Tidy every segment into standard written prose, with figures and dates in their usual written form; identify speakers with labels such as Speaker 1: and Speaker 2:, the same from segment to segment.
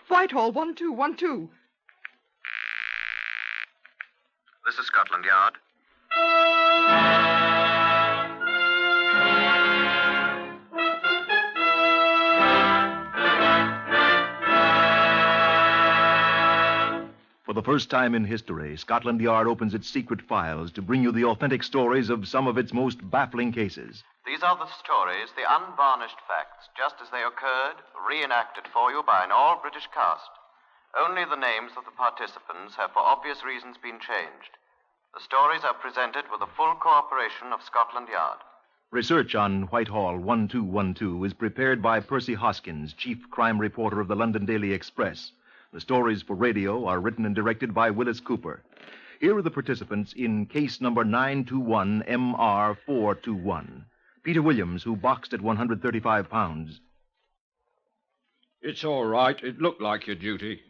Speaker 1: Whitehall, 1212.
Speaker 2: This is Scotland Yard.
Speaker 3: For the first time in history, Scotland Yard opens its secret files to bring you the authentic stories of some of its most baffling cases.
Speaker 2: These are the stories, the unvarnished facts, just as they occurred, reenacted for you by an all-British cast. Only the names of the participants have, for obvious reasons, been changed. The stories are presented with the full cooperation of Scotland Yard.
Speaker 3: Research on Whitehall 1212 is prepared by Percy Hoskins, chief crime reporter of the London Daily Express. The stories for radio are written and directed by Willis Cooper. Here are the participants in case number 921MR421. Peter Williams, who boxed at 135 pounds.
Speaker 4: It's all right. It looked like your duty.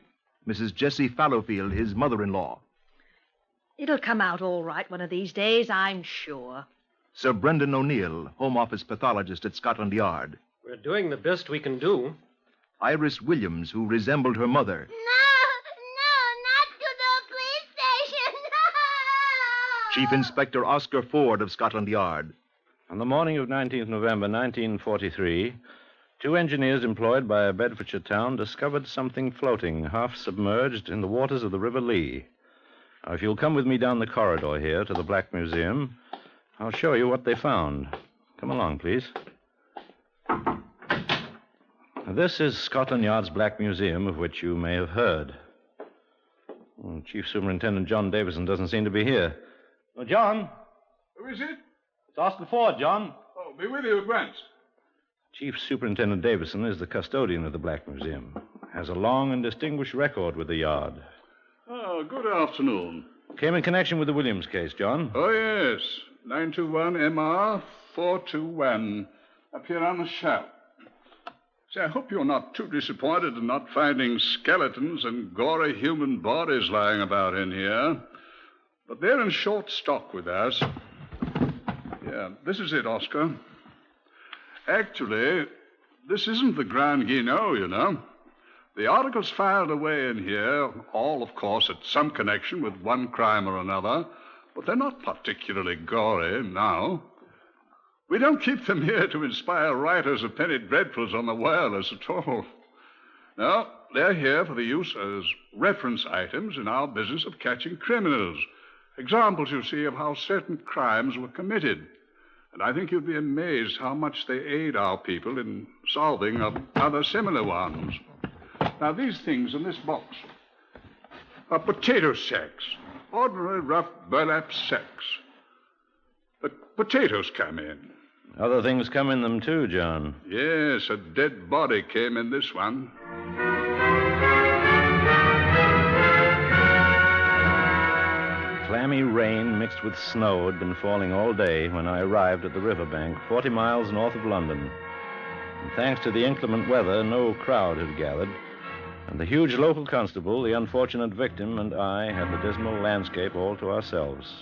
Speaker 3: Mrs. Jessie Fallowfield, his mother-in-law.
Speaker 5: It'll come out all right one of these days, I'm sure.
Speaker 3: Sir Brendan O'Neill, Home Office pathologist at Scotland Yard.
Speaker 6: We're doing the best we can do.
Speaker 3: Iris Williams, who resembled her mother.
Speaker 7: No, not to the police station. No!
Speaker 3: Chief Inspector Oscar Ford of Scotland Yard.
Speaker 8: On the morning of 19th November 1943, two engineers employed by a Bedfordshire town discovered something floating, half submerged, in the waters of the River Lee. Now, if you'll come with me down the corridor here to the Black Museum, I'll show you what they found. Come along, please. This is Scotland Yard's Black Museum, of which you may have heard. Chief Superintendent John Davison doesn't seem to be here. Oh, John.
Speaker 9: Who is it?
Speaker 8: It's Austin Ford, John.
Speaker 9: Oh, be with you at once.
Speaker 8: Chief Superintendent Davison is the custodian of the Black Museum. Has a long and distinguished record with the Yard.
Speaker 9: Oh, good afternoon.
Speaker 8: Came in connection with the Williams case, John.
Speaker 9: Oh, yes. 921MR421. Up here on the shelf. Say, I hope you're not too disappointed in not finding skeletons and gory human bodies lying about in here. But they're in short stock with us. Yeah, this is it, Oscar. Actually, this isn't the Grand Guignol, you know. The articles filed away in here, all, of course, at some connection with one crime or another, but they're not particularly gory now. We don't keep them here to inspire writers of penny dreadfuls on the wireless at all. No, they're here for the use as reference items in our business of catching criminals. Examples, you see, of how certain crimes were committed. And I think you'd be amazed how much they aid our people in solving of other similar ones. Now, these things in this box are potato sacks. Ordinary rough burlap sacks. But potatoes come in.
Speaker 8: Other things come in them, too, John.
Speaker 9: Yes, a dead body came in this one.
Speaker 8: Clammy rain mixed with snow had been falling all day when I arrived at the riverbank, 40 miles north of London. And thanks to the inclement weather, no crowd had gathered, and the huge local constable, the unfortunate victim, and I had the dismal landscape all to ourselves.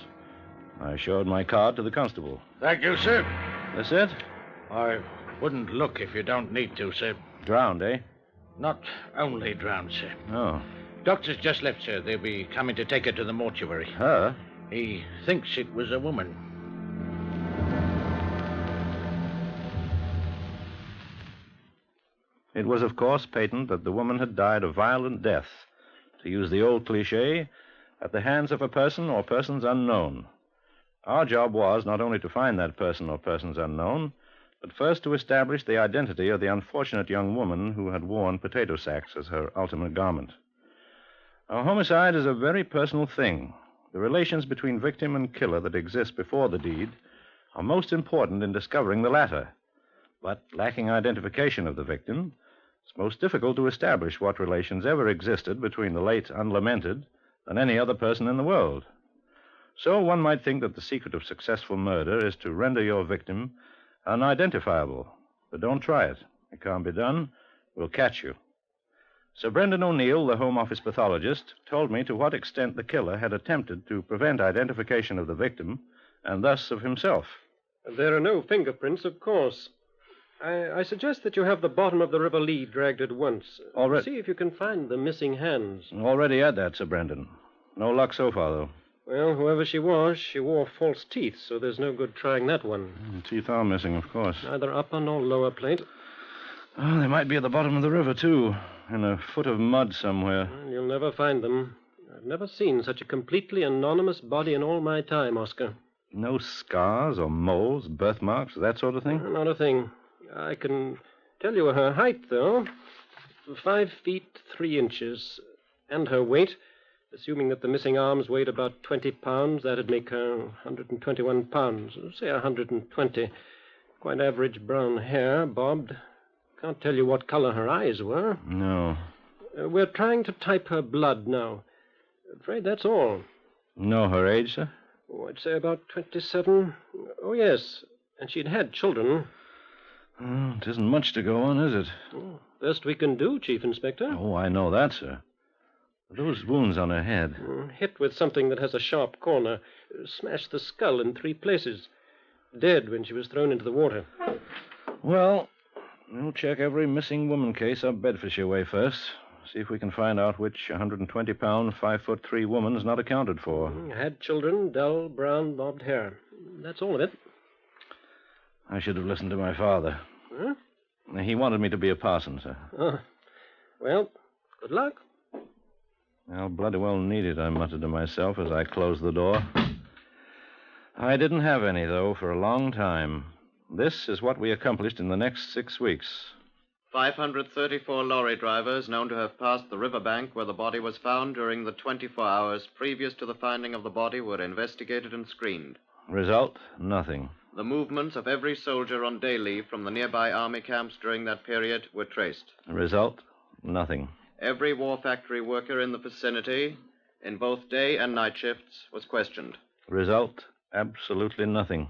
Speaker 8: I showed my card to the constable.
Speaker 4: Thank you, sir.
Speaker 8: This it?
Speaker 4: I wouldn't look if you don't need to, sir.
Speaker 8: Drowned, eh?
Speaker 4: Not only drowned, sir.
Speaker 8: Oh.
Speaker 4: Doctor's just left, sir. They'll be coming to take her to the mortuary.
Speaker 8: Her?
Speaker 4: He thinks it was a woman.
Speaker 8: It was, of course, patent that the woman had died a violent death, to use the old cliché, at the hands of a person or persons unknown. Our job was not only to find that person or persons unknown, but first to establish the identity of the unfortunate young woman who had worn potato sacks as her ultimate garment. A homicide is a very personal thing. The relations between victim and killer that exist before the deed are most important in discovering the latter. But lacking identification of the victim, it's most difficult to establish what relations ever existed between the late unlamented and any other person in the world. So one might think that the secret of successful murder is to render your victim unidentifiable. But don't try it. It can't be done. We'll catch you. Sir Brendan O'Neill, the Home Office pathologist, told me to what extent the killer had attempted to prevent identification of the victim, and thus of himself.
Speaker 6: There are no fingerprints, of course. I suggest that you have the bottom of the River Lee dragged at once.
Speaker 8: Already-
Speaker 6: See if you can find the missing hands.
Speaker 8: Already at that, Sir Brendan. No luck so far, though.
Speaker 6: Well, whoever she was, she wore false teeth, so there's no good trying that one.
Speaker 8: The teeth are missing, of course.
Speaker 6: Neither upper nor lower plate.
Speaker 8: Oh, they might be at the bottom of the river, too. In a foot of mud somewhere.
Speaker 6: Well, you'll never find them. I've never seen such a completely anonymous body in all my time, Oscar.
Speaker 8: No scars or moles, birthmarks, that sort of thing?
Speaker 6: Not a thing. I can tell you her height, though. 5 feet 3 inches. And her weight. Assuming that the missing arms weighed about 20 pounds, that'd make her 121 pounds. Say 120. Quite average brown hair, bobbed. Can't tell you what color her eyes were.
Speaker 8: No.
Speaker 6: We're trying to type her blood now. Afraid that's all.
Speaker 8: Know her age, sir?
Speaker 6: Oh, I'd say about 27. Oh, yes. And she'd had children.
Speaker 8: Oh, it isn't much to go on, is it?
Speaker 6: Oh, best we can do, Chief Inspector.
Speaker 8: Oh, I know that, sir. Those wounds on her head.
Speaker 6: Hit with something that has a sharp corner. Smashed the skull in 3 places. Dead when she was thrown into the water.
Speaker 8: Well, we'll check every missing woman case up Bedfordshire way first. See if we can find out which 120-pound, 5'3" woman's not accounted for.
Speaker 6: Had children, dull, brown, bobbed hair. That's all of it.
Speaker 8: I should have listened to my father.
Speaker 6: Huh?
Speaker 8: He wanted me to be a parson, sir.
Speaker 6: Oh. Well, good luck.
Speaker 8: I'll bloody well need it, I muttered to myself as I closed the door. I didn't have any, though, for a long time. This is what we accomplished in the next 6 weeks.
Speaker 2: 534 lorry drivers known to have passed the riverbank where the body was found during the 24 hours previous to the finding of the body were investigated and screened.
Speaker 8: Result? Nothing.
Speaker 2: The movements of every soldier on day leave from the nearby army camps during that period were traced.
Speaker 8: Result? Nothing.
Speaker 2: Every war factory worker in the vicinity, in both day and night shifts, was questioned.
Speaker 8: Result? Absolutely nothing.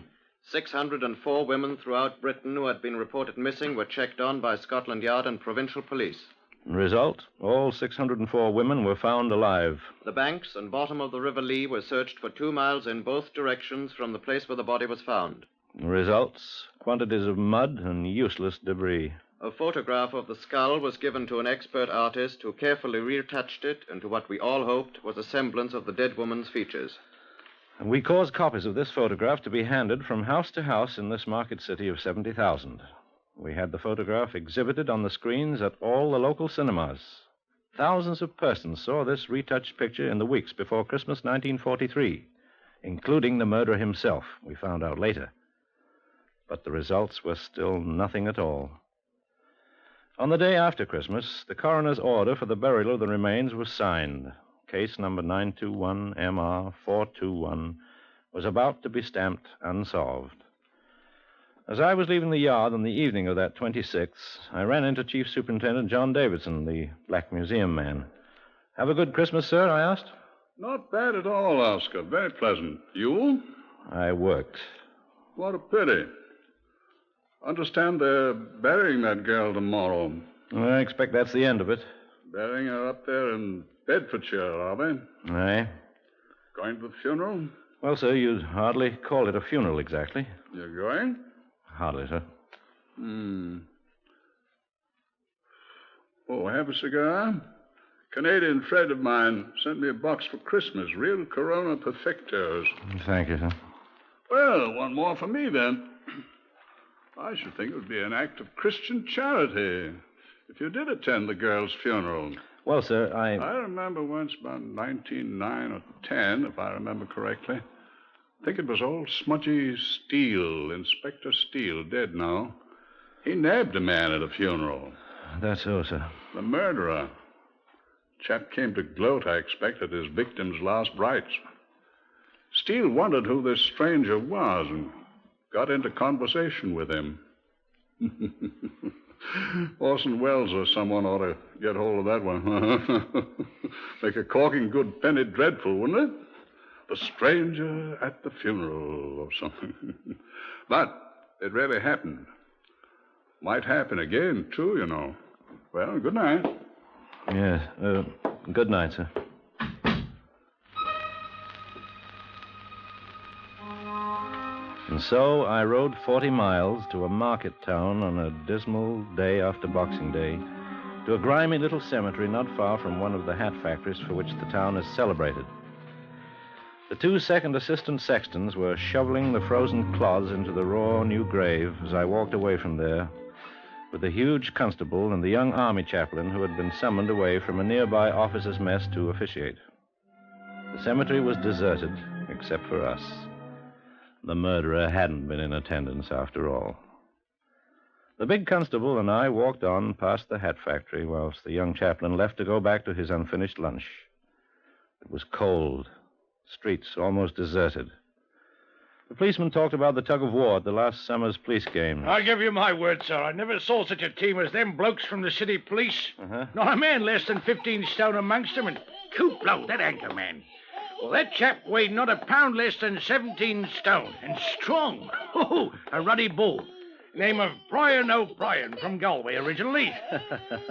Speaker 2: 604 women throughout Britain who had been reported missing were checked on by Scotland Yard and provincial police.
Speaker 8: Result? All 604 women were found alive.
Speaker 2: The banks and bottom of the River Lee were searched for 2 miles in both directions from the place where the body was found.
Speaker 8: Results? Quantities of mud and useless debris.
Speaker 2: A photograph of the skull was given to an expert artist who carefully retouched it into what we all hoped was a semblance of the dead woman's features.
Speaker 8: And we caused copies of this photograph to be handed from house to house in this market city of 70,000. We had the photograph exhibited on the screens at all the local cinemas. Thousands of persons saw this retouched picture in the weeks before Christmas 1943, including the murderer himself, we found out later. But the results were still nothing at all. On the day after Christmas, the coroner's order for the burial of the remains was signed. Case number 921MR421 was about to be stamped unsolved. As I was leaving the yard on the evening of that 26th, I ran into Chief Superintendent John Davidson, the Black Museum man. Have a good Christmas, sir? I asked.
Speaker 9: Not bad at all, Oscar. Very pleasant. You?
Speaker 8: I worked.
Speaker 9: What a pity. Understand they're burying that girl tomorrow.
Speaker 8: I expect that's the end of it.
Speaker 9: Burying her up there in Bedfordshire, are they?
Speaker 8: Aye.
Speaker 9: Going to the funeral?
Speaker 8: Well, sir, you'd hardly call it a funeral exactly.
Speaker 9: You're going?
Speaker 8: Hardly, sir.
Speaker 9: Oh, have a cigar? Canadian friend of mine sent me a box for Christmas. Real Corona Perfectos.
Speaker 8: Thank you, sir.
Speaker 9: Well, one more for me, then. I should think it would be an act of Christian charity if you did attend the girl's funeral.
Speaker 8: Well, sir,
Speaker 9: I remember once, about 1909 or 10, if I remember correctly. I think it was old smudgy Steele, Inspector Steele, dead now. He nabbed a man at a funeral.
Speaker 8: That's so, sir.
Speaker 9: The murderer. Chap came to gloat, I expect, at his victim's last rites. Steele wondered who this stranger was and got into conversation with him. Orson Welles or someone ought to get hold of that one. Make a corking good penny dreadful, wouldn't it? The stranger at the funeral or something. But it really happened. Might happen again, too, you know. Well, good night.
Speaker 8: Yes. Good night, sir. And so I rode 40 miles to a market town on a dismal day after Boxing Day, to a grimy little cemetery not far from one of the hat factories for which the town is celebrated. The 2 second assistant sextons were shoveling the frozen clods into the raw new grave as I walked away from there, with the huge constable and the young army chaplain who had been summoned away from a nearby officers' mess to officiate. The cemetery was deserted, except for us. The murderer hadn't been in attendance after all. The big constable and I walked on past the hat factory whilst the young chaplain left to go back to his unfinished lunch. It was cold, streets almost deserted. The policeman talked about the tug of war at the last summer's police game.
Speaker 4: I give you my word, sir. I never saw such a team as them blokes from the city police. Not a man less than 15 stone amongst them, and coot blow, that anchor man. Well, that chap weighed not a pound less than 17 stone, and strong. Oh, a ruddy bull. Name of Brian O'Brien from Galway originally.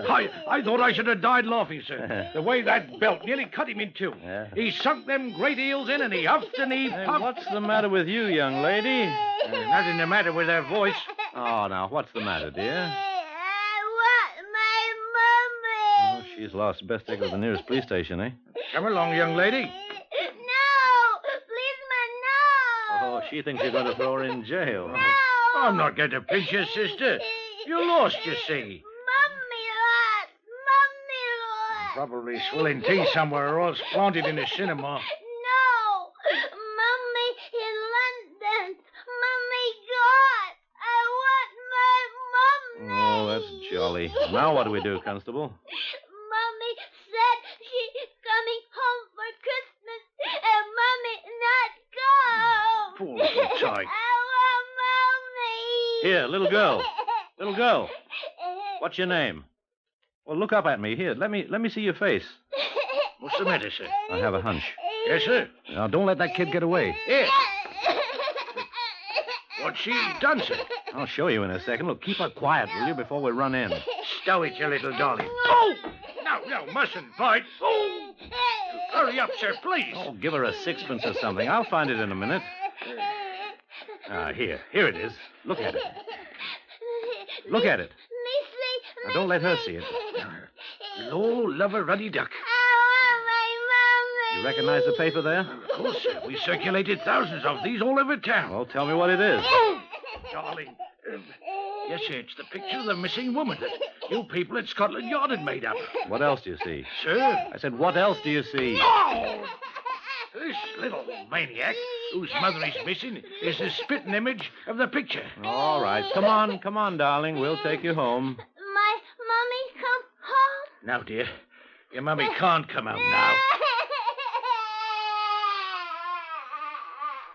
Speaker 4: I thought I should have died laughing, sir. The way that belt nearly cut him in two.
Speaker 8: Yeah.
Speaker 4: He sunk them great heels in, and he huffed and he puffed.
Speaker 8: What's the matter with you, young lady?
Speaker 4: Nothing the matter with her voice.
Speaker 8: Oh, now, what's the matter, dear?
Speaker 7: I want my mommy.
Speaker 8: Oh, she's lost. Best take her to the nearest police station, eh?
Speaker 4: Come along, young lady.
Speaker 7: No, policeman, no.
Speaker 8: Oh, she thinks you're going to throw her in jail.
Speaker 7: No.
Speaker 4: I'm not going to pinch your sister. You're lost, you see.
Speaker 7: Mommy lost. Mommy lost.
Speaker 4: Probably swilling tea somewhere or else planted in a cinema.
Speaker 7: No, Mommy in London. Mommy gone. I want my mommy.
Speaker 8: Oh, that's jolly. Now what do we do, Constable?
Speaker 7: Mommy said she's coming home for Christmas, and Mommy not go.
Speaker 4: Poor little tyke.
Speaker 7: I want Mommy.
Speaker 8: Here, little girl. Little girl. What's your name? Well, look up at me. Here, let me see your face.
Speaker 4: What's the matter, sir?
Speaker 8: I have a hunch.
Speaker 4: Yes, sir.
Speaker 8: Now, don't let that kid get away.
Speaker 4: Here. What's she done, sir?
Speaker 8: I'll show you in a second. Look, keep her quiet, will you, before we run in.
Speaker 4: Stow it, you little dolly. Oh! No, mustn't bite. Oh! Hurry up, sir, please.
Speaker 8: Oh, give her a sixpence or something. I'll find it in a minute. Here it is. Look at it. Look at it. Now, don't let her see it.
Speaker 4: Lord, love a ruddy duck.
Speaker 7: I want my mommy.
Speaker 8: You recognize the paper there?
Speaker 4: Of course, sir. We circulated thousands of these all over town.
Speaker 8: Well, tell me what it is.
Speaker 4: Darling. Yes, sir, it's the picture of the missing woman that you people at Scotland Yard had made up.
Speaker 8: What else do you see?
Speaker 4: Sir?
Speaker 8: I said, what else do you see?
Speaker 4: Oh! This little maniac, whose mother is missing, is the spitting image of the picture.
Speaker 8: All right. Come on, darling. We'll take you home.
Speaker 7: My mommy come home.
Speaker 4: Now, dear, your mummy can't come out now.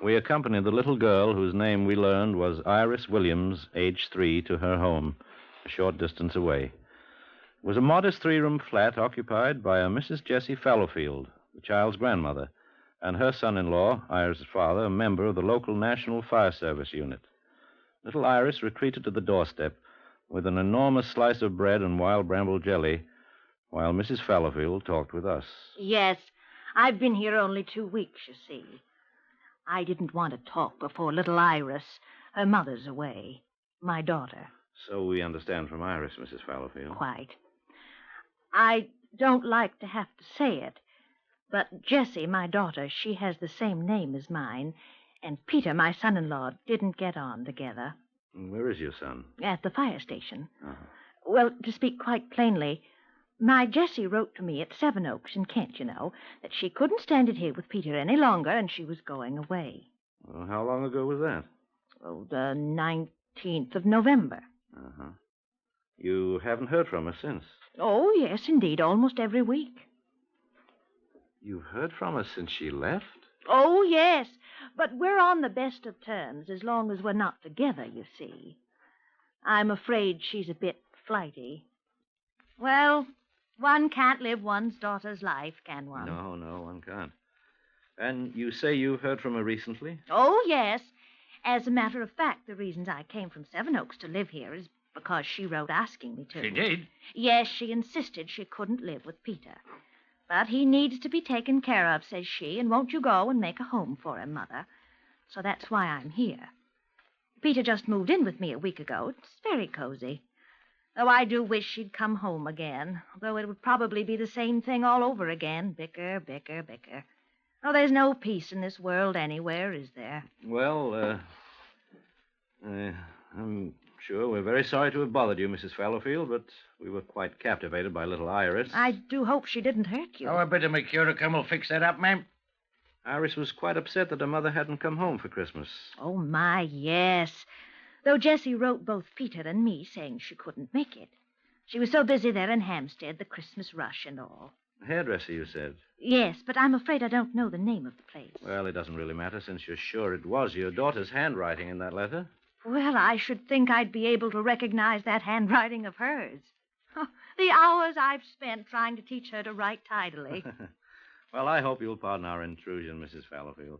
Speaker 8: We accompanied the little girl whose name we learned was Iris Williams, age 3, to her home, a short distance away. It was a modest 3-room flat occupied by a Mrs. Jessie Fallowfield, the child's grandmother, and her son-in-law, Iris' father, a member of the local National Fire Service unit. Little Iris retreated to the doorstep with an enormous slice of bread and wild bramble jelly, while Mrs. Fallowfield talked with us.
Speaker 5: Yes, I've been here only 2 weeks, you see. I didn't want to talk before little Iris. Her mother's away. My daughter.
Speaker 8: So we understand from Iris, Mrs. Fallowfield.
Speaker 5: Quite. I don't like to have to say it, but Jessie, my daughter, she has the same name as mine, and Peter, my son-in-law, didn't get on together.
Speaker 8: Where is your son?
Speaker 5: At the fire station.
Speaker 8: Uh-huh.
Speaker 5: Well, to speak quite plainly, my Jessie wrote to me at Sevenoaks in Kent, you know, that she couldn't stand it here with Peter any longer, and she was going away.
Speaker 8: Well, how long ago was that?
Speaker 5: Oh, the 19th of November.
Speaker 8: Uh-huh. You haven't heard from her since?
Speaker 5: Oh, yes, indeed, almost every week.
Speaker 8: You've heard from her since she left?
Speaker 5: Oh, yes, but we're on the best of terms as long as we're not together, you see. I'm afraid she's a bit flighty. Well, one can't live one's daughter's life, can one?
Speaker 8: No, one can't. And you say you heard from her recently?
Speaker 5: Oh, yes. As a matter of fact, the reasons I came from Sevenoaks to live here is because she wrote asking me to.
Speaker 4: She did?
Speaker 5: Yes, she insisted she couldn't live with Peter. But he needs to be taken care of, says she, and won't you go and make a home for him, Mother? So that's why I'm here. Peter just moved in with me a week ago. It's very cozy. Though I do wish she'd come home again, though it would probably be the same thing all over again. Bicker, bicker, bicker. Oh, there's no peace in this world anywhere, is there?
Speaker 8: Well, I'm sure we're very sorry to have bothered you, Mrs. Fallowfield, but we were quite captivated by little Iris.
Speaker 5: I do hope she didn't hurt you.
Speaker 4: Oh, a bit of Mercurochrome will fix that up, ma'am.
Speaker 8: Iris was quite upset that her mother hadn't come home for Christmas.
Speaker 5: Oh, my, yes. Though Jessie wrote both Peter and me saying she couldn't make it. She was so busy there in Hampstead, the Christmas rush and all.
Speaker 8: A hairdresser, you said?
Speaker 5: Yes, but I'm afraid I don't know the name of the place.
Speaker 8: Well, it doesn't really matter since you're sure it was your daughter's handwriting in that letter.
Speaker 5: Well, I should think I'd be able to recognize that handwriting of hers. Oh, the hours I've spent trying to teach her to write tidily.
Speaker 8: Well, I hope you'll pardon our intrusion, Mrs. Fallowfield.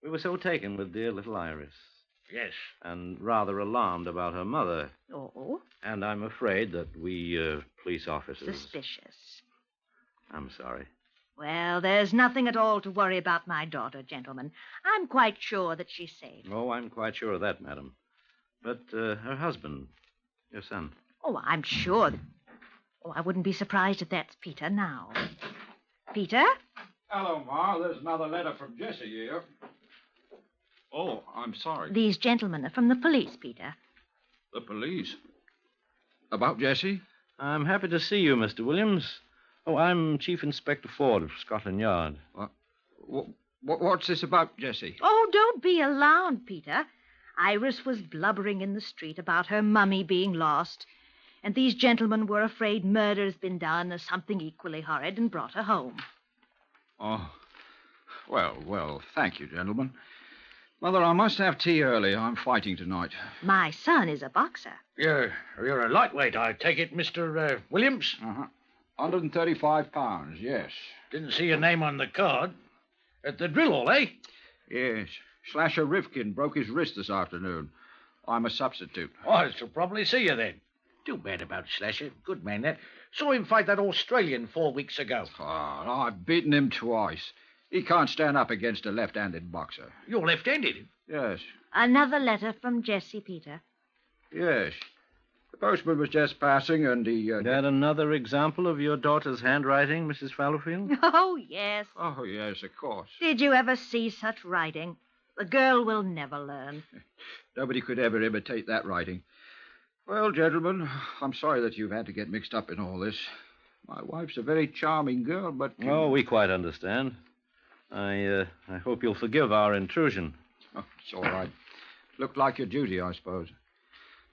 Speaker 8: We were so taken with dear little Iris.
Speaker 4: Yes.
Speaker 8: And rather alarmed about her mother.
Speaker 5: Oh?
Speaker 8: And I'm afraid that we, police officers...
Speaker 5: Suspicious.
Speaker 8: I'm sorry.
Speaker 5: Well, there's nothing at all to worry about my daughter, gentlemen. I'm quite sure that she's safe.
Speaker 8: Oh, I'm quite sure of that, madam. But her husband, your son.
Speaker 5: Oh, I'm sure that... Oh, I wouldn't be surprised if that's Peter now. Peter?
Speaker 10: Hello, Ma. There's another letter from Jessie here. Oh, I'm sorry.
Speaker 5: These gentlemen are from the police, Peter.
Speaker 10: The police? About Jessie?
Speaker 8: I'm happy to see you, Mr. Williams. Oh, I'm Chief Inspector Ford of Scotland Yard.
Speaker 10: What's this about Jessie?
Speaker 5: Oh, don't be alarmed, Peter. Iris was blubbering in the street about her mummy being lost, and these gentlemen were afraid murder's been done or something equally horrid and brought her home.
Speaker 10: Oh, well, thank you, gentlemen. Mother, I must have tea early. I'm fighting tonight.
Speaker 5: My son is a boxer.
Speaker 4: You're a lightweight, I take it, Mr. Williams?
Speaker 10: Uh-huh. 135 pounds, yes.
Speaker 4: Didn't see your name on the card. At the drill hall, eh?
Speaker 10: Yes. Slasher Rifkin broke his wrist this afternoon. I'm a substitute.
Speaker 4: Oh, I shall probably see you then. Too bad about Slasher. Good man, that. Saw him fight that Australian 4 weeks ago.
Speaker 10: Oh, I've beaten him twice. He can't stand up against a left-handed boxer.
Speaker 4: You're left-handed?
Speaker 10: Yes.
Speaker 5: Another letter from Jessie, Peter.
Speaker 10: Yes. The postman was just passing, and he...
Speaker 8: That another example of your daughter's handwriting, Mrs. Fallowfield?
Speaker 5: Oh, yes.
Speaker 10: Oh, yes, of course.
Speaker 5: Did you ever see such writing? The girl will never learn.
Speaker 10: Nobody could ever imitate that writing. Well, gentlemen, I'm sorry that you've had to get mixed up in all this. My wife's a very charming girl, but...
Speaker 8: Oh, we quite understand. I hope you'll forgive our intrusion.
Speaker 10: Oh, it's all right. Looked like your duty, I suppose.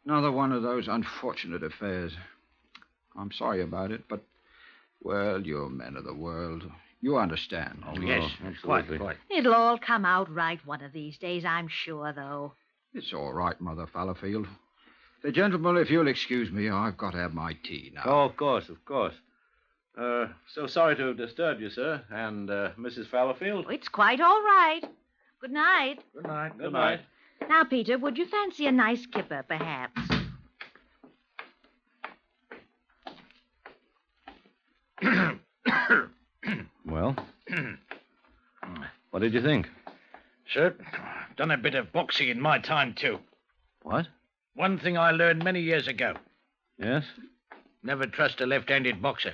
Speaker 10: Another one of those unfortunate affairs. I'm sorry about it, but, well, you're men of the world. You understand.
Speaker 4: Oh, yes,
Speaker 8: absolutely.
Speaker 4: Quite.
Speaker 5: It'll all come out right one of these days, I'm sure, though.
Speaker 10: It's all right, Mother Fallowfield. Gentlemen, if you'll excuse me, I've got to have my tea now.
Speaker 8: Oh, of course. So sorry to have disturbed you, sir. And Mrs. Fallowfield?
Speaker 5: Oh, it's quite all right. Good night.
Speaker 4: Good night.
Speaker 8: Good night.
Speaker 5: Now, Peter, would you fancy a nice kipper, perhaps?
Speaker 8: Well, what did you think?
Speaker 4: Sir, I've done a bit of boxing in my time, too.
Speaker 8: What?
Speaker 4: One thing I learned many years ago.
Speaker 8: Yes?
Speaker 4: Never trust a left-handed boxer.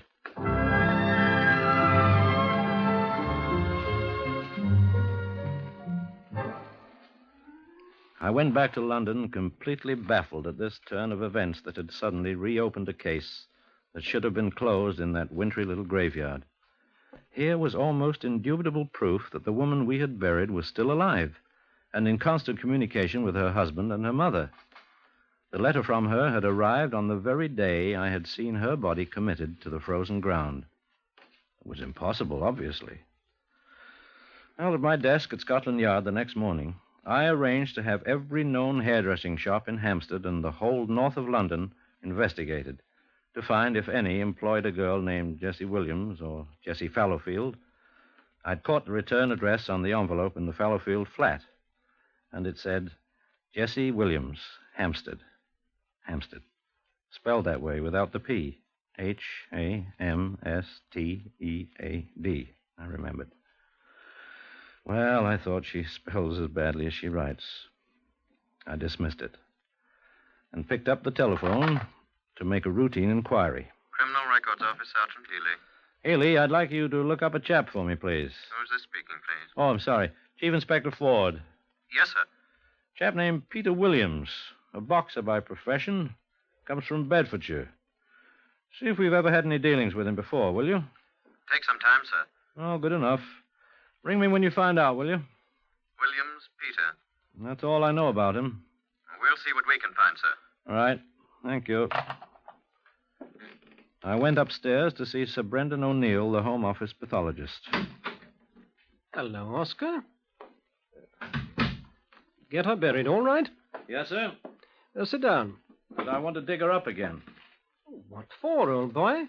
Speaker 8: I went back to London completely baffled at this turn of events that had suddenly reopened a case that should have been closed in that wintry little graveyard. Here was almost indubitable proof that the woman we had buried was still alive and in constant communication with her husband and her mother. The letter from her had arrived on the very day I had seen her body committed to the frozen ground. It was impossible, obviously. Well, at my desk at Scotland Yard the next morning, I arranged to have every known hairdressing shop in Hampstead and the whole north of London investigated to find if any employed a girl named Jessie Williams or Jessie Fallowfield. I'd caught the return address on the envelope in the Fallowfield flat, and it said, Jessie Williams, Hampstead. Hampstead. Spelled that way without the P. Hamstead. I remembered. Well, I thought she spells as badly as she writes. I dismissed it and picked up the telephone to make a routine inquiry.
Speaker 2: Criminal Records Office, Sergeant Healy.
Speaker 8: Haley, I'd like you to look up a chap for me, please.
Speaker 2: Who's this speaking, please?
Speaker 8: Oh, I'm sorry. Chief Inspector Ford.
Speaker 2: Yes, sir.
Speaker 8: Chap named Peter Williams, a boxer by profession, comes from Bedfordshire. See if we've ever had any dealings with him before, will you?
Speaker 2: Take some time, sir.
Speaker 8: Oh, good enough. Ring me when you find out, will you?
Speaker 2: Williams, Peter.
Speaker 8: That's all I know about him.
Speaker 2: We'll see what we can find, sir.
Speaker 8: All right. Thank you. I went upstairs to see Sir Brendan O'Neill, the Home Office pathologist.
Speaker 6: Hello, Oscar. Get her buried, all right?
Speaker 8: Yes, sir.
Speaker 6: Sit down.
Speaker 8: But I want to dig her up again.
Speaker 6: What for, old boy?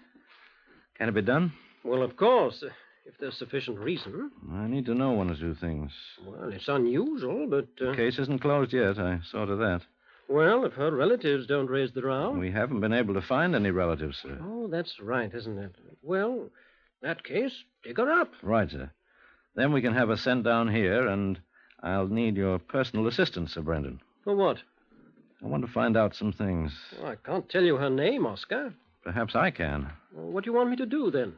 Speaker 8: Can it be done?
Speaker 6: Well, of course, if there's sufficient reason.
Speaker 8: I need to know one or two things.
Speaker 6: Well, it's unusual, but...
Speaker 8: The case isn't closed yet. I saw to that.
Speaker 6: Well, if her relatives don't raise the row...
Speaker 8: We haven't been able to find any relatives, sir.
Speaker 6: Oh, that's right, isn't it? Well, in that case, dig her up.
Speaker 8: Right, sir. Then we can have her sent down here, and I'll need your personal assistance, Sir Brendan.
Speaker 6: For what?
Speaker 8: I want to find out some things.
Speaker 6: Oh, I can't tell you her name, Oscar.
Speaker 8: Perhaps I can.
Speaker 6: Well, what do you want me to do, then?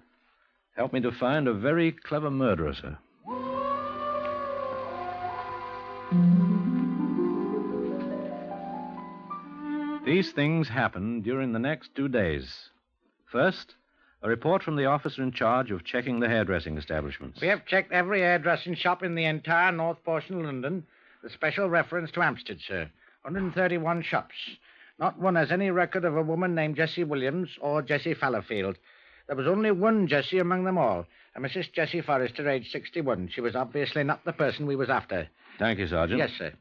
Speaker 8: Help me to find a very clever murderer, sir. These things happened during the next 2 days. First, a report from the officer in charge of checking the hairdressing establishments.
Speaker 4: We have checked every hairdressing shop in the entire north portion of London, with special reference to Hampstead, sir. 131 shops. Not one has any record of a woman named Jessie Williams or Jessie Fallowfield. There was only one Jessie among them all, a Mrs. Jessie Forrester, aged 61. She was obviously not the person we was after.
Speaker 8: Thank you, Sergeant.
Speaker 4: Yes, sir.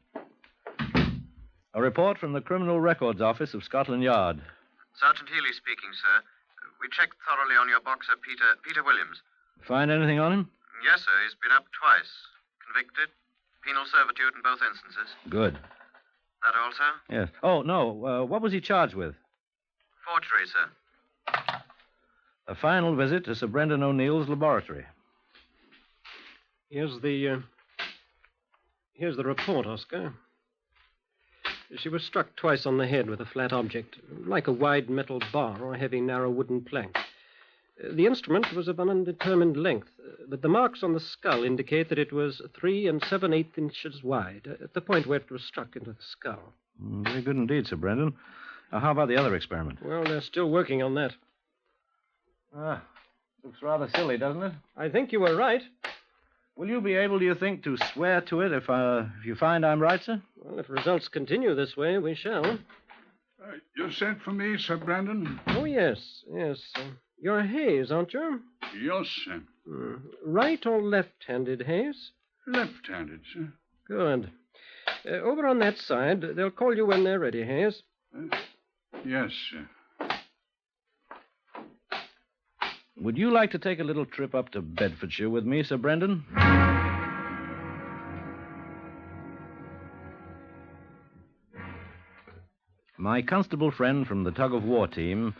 Speaker 8: A report from the Criminal Records Office of Scotland Yard.
Speaker 2: Sergeant Healy speaking, sir. We checked thoroughly on your boxer, Peter Williams.
Speaker 8: Find anything on him?
Speaker 2: Yes, sir. He's been up twice. Convicted. Penal servitude in both instances.
Speaker 8: Good.
Speaker 2: That all, sir?
Speaker 8: Yes. Oh, no. What was he charged with?
Speaker 2: Forgery, sir.
Speaker 8: A final visit to Sir Brendan O'Neill's laboratory.
Speaker 6: Here's the report, Oscar. She was struck twice on the head with a flat object, like a wide metal bar or a heavy, narrow wooden plank. The instrument was of an undetermined length, but the marks on the skull indicate that it was 3 7/8 inches wide, at the point where it was struck into the skull.
Speaker 8: Very good indeed, Sir Brendan. How about the other experiment?
Speaker 6: Well, they're still working on that.
Speaker 8: Looks rather silly, doesn't it?
Speaker 6: I think you were right.
Speaker 8: Will you be able, do you think, to swear to it if you find I'm right, sir?
Speaker 6: Well, if results continue this way, we shall.
Speaker 9: You sent for me, Sir Brendan?
Speaker 6: Oh, yes. You're Hayes, aren't you?
Speaker 9: Yes, sir.
Speaker 6: Right or left-handed, Hayes?
Speaker 9: Left-handed, sir.
Speaker 6: Good. Over on that side, they'll call you when they're ready, Hayes.
Speaker 9: Yes, sir.
Speaker 8: Would you like to take a little trip up to Bedfordshire with me, Sir Brendan? My constable friend from the tug-of-war team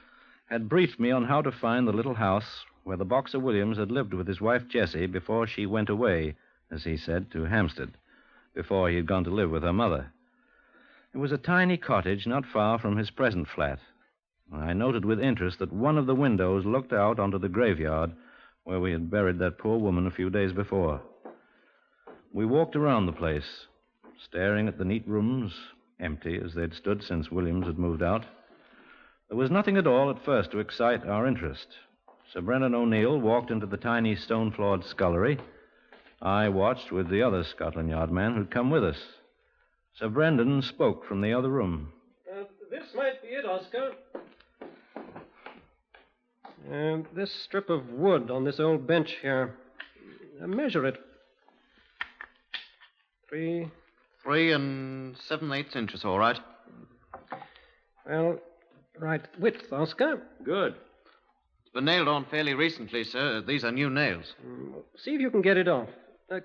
Speaker 8: had briefed me on how to find the little house where the boxer Williams had lived with his wife Jessie before she went away, as he said, to Hampstead, before he had gone to live with her mother. It was a tiny cottage not far from his present flat. I noted with interest that one of the windows looked out onto the graveyard where we had buried that poor woman a few days before. We walked around the place, staring at the neat rooms, empty as they'd stood since Williams had moved out. There was nothing at all at first to excite our interest. Sir Brendan O'Neill walked into the tiny stone-floored scullery. I watched with the other Scotland Yard man who'd come with us. Sir Brendan spoke from the other room.
Speaker 6: This might be it, Oscar. This strip of wood on this old bench here. Measure it. 3
Speaker 2: 7/8 inches, all right.
Speaker 6: Well, right width, Oscar.
Speaker 8: Good.
Speaker 2: It's been nailed on fairly recently, sir. These are new nails.
Speaker 6: See if you can get it off.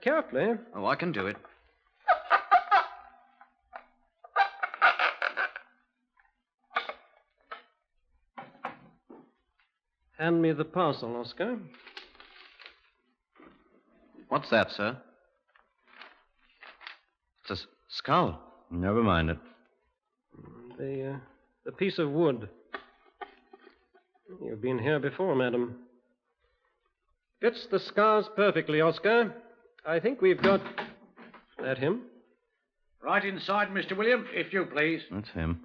Speaker 6: Carefully.
Speaker 2: Oh, I can do it.
Speaker 6: Hand me the parcel, Oscar.
Speaker 2: What's that, sir? It's a skull.
Speaker 8: Never mind it.
Speaker 6: The piece of wood. You've been here before, madam. Fits the scars perfectly, Oscar. I think we've got... That him?
Speaker 4: Right inside, Mr. Williams, if you please.
Speaker 8: That's him.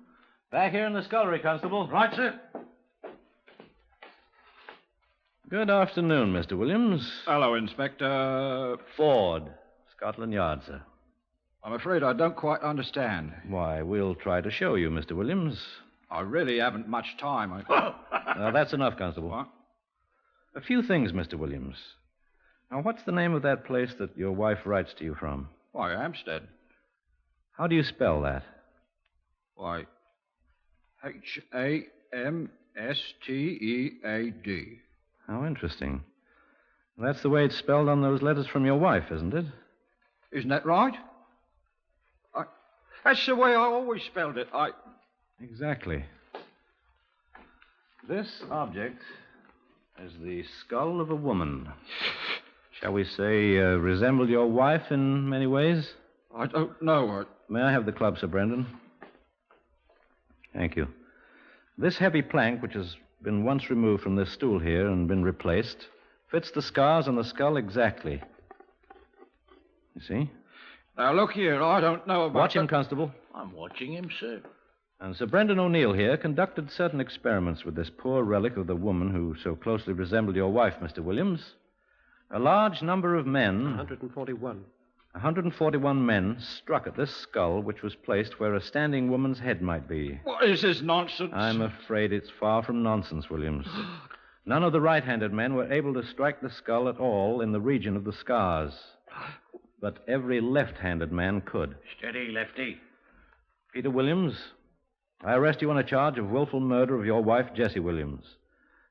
Speaker 8: Back here in the scullery, Constable.
Speaker 4: Right, sir.
Speaker 8: Good afternoon, Mr. Williams.
Speaker 10: Hello, Inspector.
Speaker 8: Ford, Scotland Yard, sir.
Speaker 10: I'm afraid I don't quite understand.
Speaker 8: Why, we'll try to show you, Mr. Williams.
Speaker 10: I really haven't much time.
Speaker 8: Now, that's enough, Constable.
Speaker 10: What?
Speaker 8: A few things, Mr. Williams. Now, what's the name of that place that your wife writes to you from?
Speaker 10: Why, Hampstead.
Speaker 8: How do you spell that?
Speaker 10: Why, Hamstead.
Speaker 8: How interesting. That's the way it's spelled on those letters from your wife, isn't it?
Speaker 10: Isn't that right? That's the way I always spelled it.
Speaker 8: Exactly. This object is the skull of a woman. Shall we say, resembled your wife in many ways?
Speaker 10: I don't know.
Speaker 8: May I have the club, Sir Brendan? Thank you. This heavy plank, which has been once removed from this stool here and been replaced, fits the scars on the skull exactly. You see?
Speaker 10: Now, look here, I don't know about...
Speaker 8: Watch him, Constable.
Speaker 4: I'm watching him, sir.
Speaker 8: And Sir Brendan O'Neill here conducted certain experiments with this poor relic of the woman who so closely resembled your wife, Mr. Williams. A large number of men...
Speaker 6: 141.
Speaker 8: 141 men struck at this skull, which was placed where a standing woman's head might be.
Speaker 10: What is this nonsense?
Speaker 8: I'm afraid it's far from nonsense, Williams. None of the right-handed men were able to strike the skull at all in the region of the scars. But every left-handed man could.
Speaker 4: Steady, Lefty.
Speaker 8: Peter Williams, I arrest you on a charge of willful murder of your wife, Jessie Williams.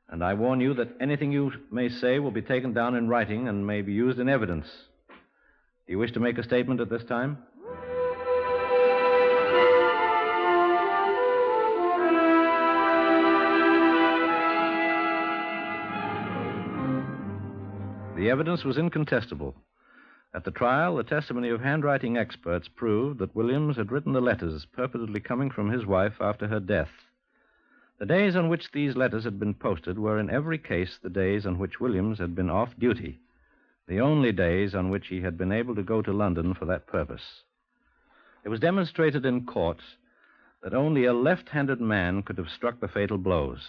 Speaker 8: And I warn you that anything you may say will be taken down in writing and may be used in evidence. Do you wish to make a statement at this time? The evidence was incontestable. At the trial, the testimony of handwriting experts proved that Williams had written the letters purportedly coming from his wife after her death. The days on which these letters had been posted were in every case the days on which Williams had been off duty, the only days on which he had been able to go to London for that purpose. It was demonstrated in court that only a left-handed man could have struck the fatal blows.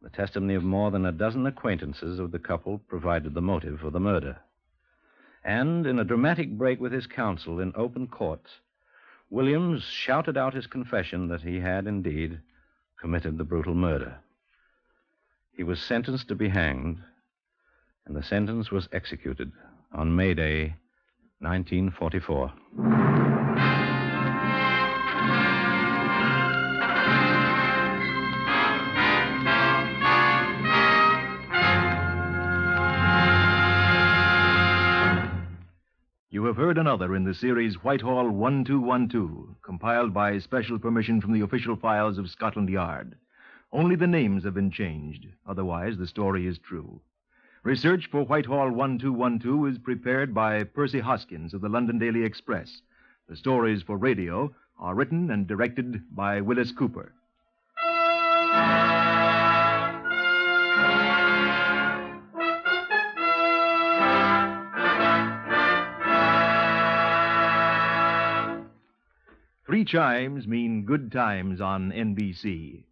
Speaker 8: The testimony of more than a dozen acquaintances of the couple provided the motive for the murder. And in a dramatic break with his counsel in open court, Williams shouted out his confession that he had indeed committed the brutal murder. He was sentenced to be hanged, and the sentence was executed on May Day, 1944.
Speaker 3: You have heard another in the series Whitehall 1212, compiled by special permission from the official files of Scotland Yard. Only the names have been changed. Otherwise, the story is true. Research for Whitehall 1212 is prepared by Percy Hoskins of the London Daily Express. The stories for radio are written and directed by Willis Cooper. Three chimes mean good times on NBC.